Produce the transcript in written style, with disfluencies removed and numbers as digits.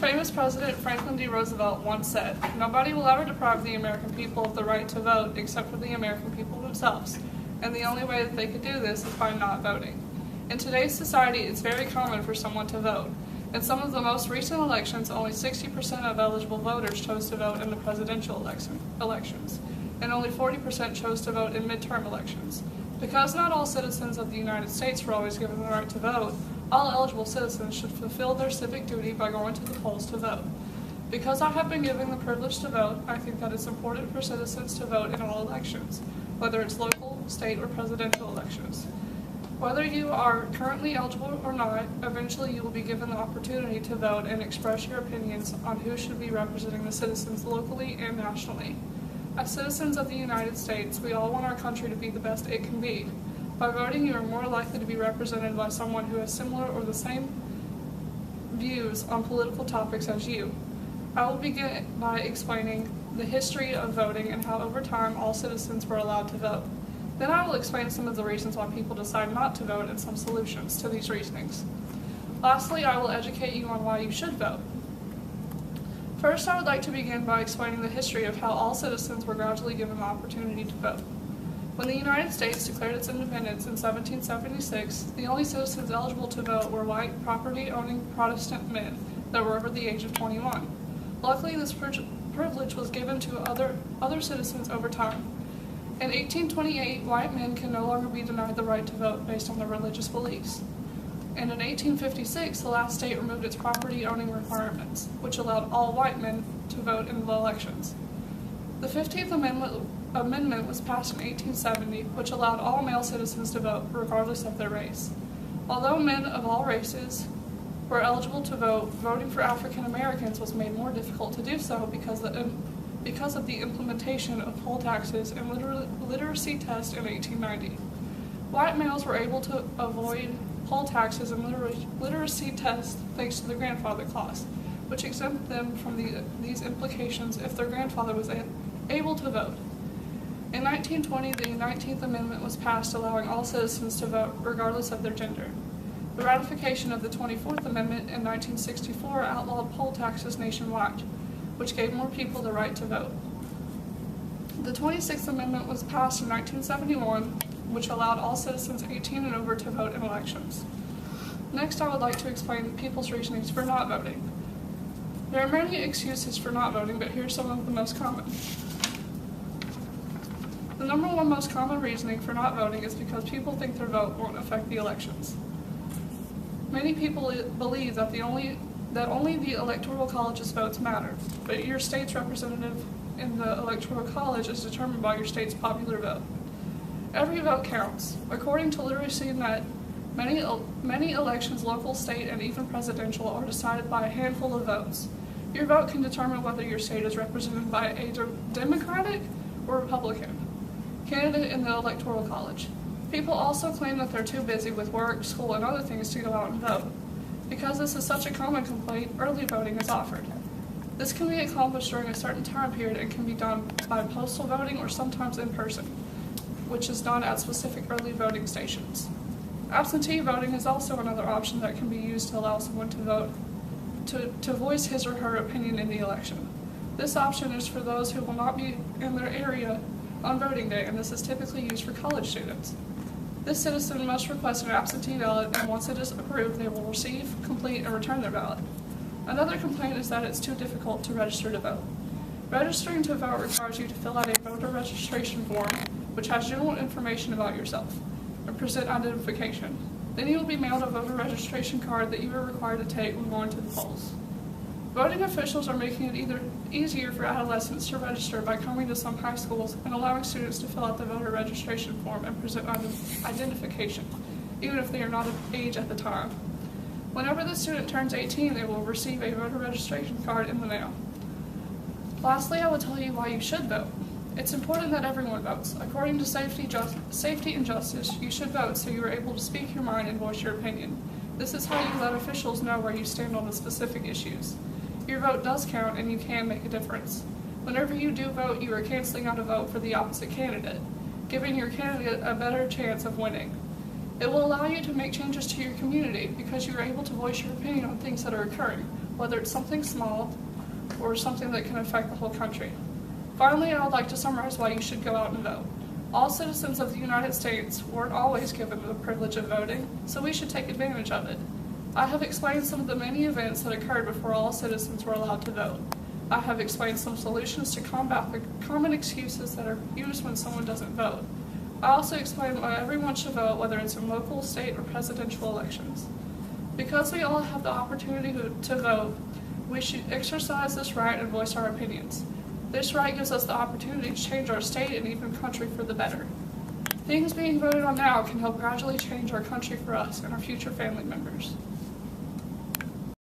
famous President Franklin D. Roosevelt once said, "Nobody will ever deprive the American people of the right to vote except for the American people themselves, and the only way that they could do this is by not voting." In today's society, it's very common for someone to vote. In some of the most recent elections, only 60% of eligible voters chose to vote in the presidential elections, and only 40% chose to vote in midterm elections. Because not all citizens of the United States were always given the right to vote, all eligible citizens should fulfill their civic duty by going to the polls to vote. Because I have been given the privilege to vote, I think that it's important for citizens to vote in all elections, whether it's local, state, or presidential elections. Whether you are currently eligible or not, eventually you will be given the opportunity to vote and express your opinions on who should be representing the citizens locally and nationally. As citizens of the United States, we all want our country to be the best it can be. By voting, you are more likely to be represented by someone who has similar or the same views on political topics as you. I will begin by explaining the history of voting and how over time all citizens were allowed to vote. Then I will explain some of the reasons why people decide not to vote and some solutions to these reasonings. Lastly, I will educate you on why you should vote. First, I would like to begin by explaining the history of how all citizens were gradually given the opportunity to vote. When the United States declared its independence in 1776, the only citizens eligible to vote were white, property-owning Protestant men that were over the age of 21. Luckily, this privilege was given to other citizens over time. In 1828, white men can no longer be denied the right to vote based on their religious beliefs. And in 1856, the last state removed its property-owning requirements, which allowed all white men to vote in the elections. The 15th Amendment was passed in 1870, which allowed all male citizens to vote, regardless of their race. Although men of all races were eligible to vote, voting for African Americans was made more difficult to do so because of the implementation of poll taxes and literacy tests in 1890. White males were able to avoid poll taxes and literacy tests thanks to the grandfather clause, which exempted them from these implications if their grandfather was able to vote. In 1920, the 19th Amendment was passed, allowing all citizens to vote regardless of their gender. The ratification of the 24th Amendment in 1964 outlawed poll taxes nationwide, which gave more people the right to vote. The 26th Amendment was passed in 1971, which allowed all citizens 18 and over to vote in elections. Next, I would like to explain people's reasonings for not voting. There are many excuses for not voting, but here's some of the most common. The number one most common reasoning for not voting is because people think their vote won't affect the elections. Many people believe that only the Electoral College's votes matter, but your state's representative in the Electoral College is determined by your state's popular vote. Every vote counts. According to LiteracyNet, many elections, local, state, and even presidential, are decided by a handful of votes. Your vote can determine whether your state is represented by a Democratic or Republican candidate in the Electoral College. People also claim that they're too busy with work, school, and other things to go out and vote. Because this is such a common complaint, early voting is offered. This can be accomplished during a certain time period and can be done by postal voting or sometimes in person, which is done at specific early voting stations. Absentee voting is also another option that can be used to allow someone to vote, to voice his or her opinion in the election. This option is for those who will not be in their area on voting day, and this is typically used for college students. This citizen must request an absentee ballot, and once it is approved, they will receive, complete, and return their ballot. Another complaint is that it's too difficult to register to vote. Registering to vote requires you to fill out a voter registration form, which has general information about yourself, and present identification. Then you will be mailed a voter registration card that you are required to take when going to the polls. Voting officials are making it easier for adolescents to register by coming to some high schools and allowing students to fill out the voter registration form and present identification, even if they are not of age at the time. Whenever the student turns 18, they will receive a voter registration card in the mail. Lastly, I will tell you why you should vote. It's important that everyone votes. According to safety and justice, you should vote so you are able to speak your mind and voice your opinion. This is how you let officials know where you stand on the specific issues. Your vote does count, and you can make a difference. Whenever you do vote, you are canceling out a vote for the opposite candidate, giving your candidate a better chance of winning. It will allow you to make changes to your community because you are able to voice your opinion on things that are occurring, whether it's something small or something that can affect the whole country. Finally, I would like to summarize why you should go out and vote. All citizens of the United States weren't always given the privilege of voting, so we should take advantage of it. I have explained some of the many events that occurred before all citizens were allowed to vote. I have explained some solutions to combat the common excuses that are used when someone doesn't vote. I also explained why everyone should vote, whether it's in local, state, or presidential elections. Because we all have the opportunity to vote, we should exercise this right and voice our opinions. This right gives us the opportunity to change our state and even country for the better. Things being voted on now can help gradually change our country for us and our future family members.